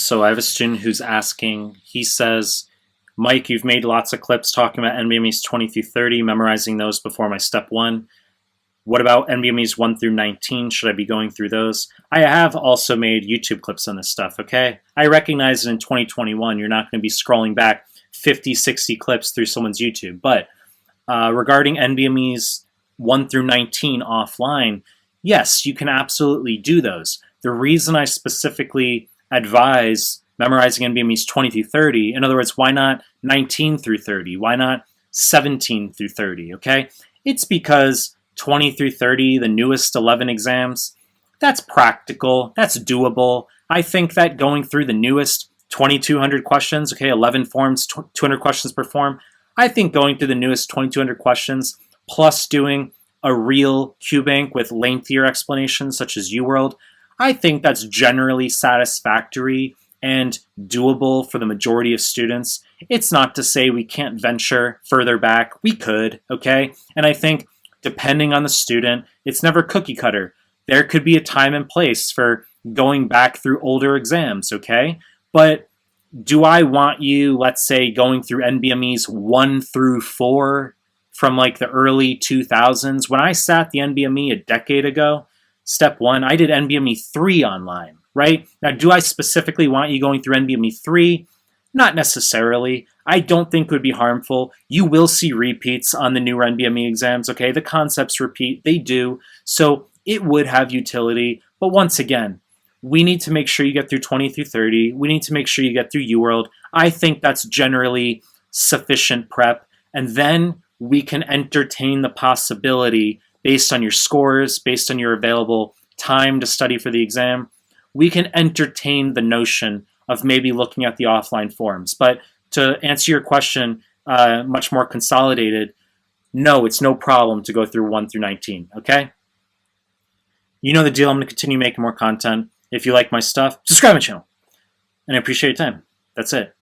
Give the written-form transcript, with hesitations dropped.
So I have a student who's asking, he says, Mike, you've made lots of clips talking about NBMEs 20 through 30, memorizing those before my step one. What about NBMEs 1 through 19? Should I be going through those? I have also made YouTube clips on this stuff, okay? I recognize that in 2021, you're not going to be scrolling back 50, 60 clips through someone's YouTube. But regarding NBMEs 1 through 19 offline, yes, you can absolutely do those. The reason I specifically advise memorizing NBMEs 20 through 30, in other words, why not 19 through 30? Why not 17 through 30, okay? It's because 20 through 30, the newest 11 exams, that's practical, that's doable. I think that going through the newest 2,200 questions, okay, 11 forms, 200 questions per form, I think going through the newest 2,200 questions plus doing a real QBank with lengthier explanations such as UWorld, I think that's generally satisfactory and doable for the majority of students. It's not to say we can't venture further back. We could, okay? And I think depending on the student, it's never cookie cutter. There could be a time and place for going back through older exams, okay? But do I want you, let's say, going through NBMEs 1 through 4 from like the early 2000s? When I sat the NBME a decade ago, step one, I did NBME 3 online, right? Now, do I specifically want you going through NBME 3? Not necessarily. I don't think it would be harmful. You will see repeats on the newer NBME exams, okay? The concepts repeat, they do. So it would have utility. But once again, we need to make sure you get through 20 through 30. We need to make sure you get through UWorld. I think that's generally sufficient prep. And then we can entertain the possibility, based on your scores, based on your available time to study for the exam, we can entertain the notion of maybe looking at the offline forms. But to answer your question, much more consolidated, no, it's no problem to go through 1 through 19, okay? You know the deal. I'm going to continue making more content. If you like my stuff, subscribe to my channel. And I appreciate your time. That's it.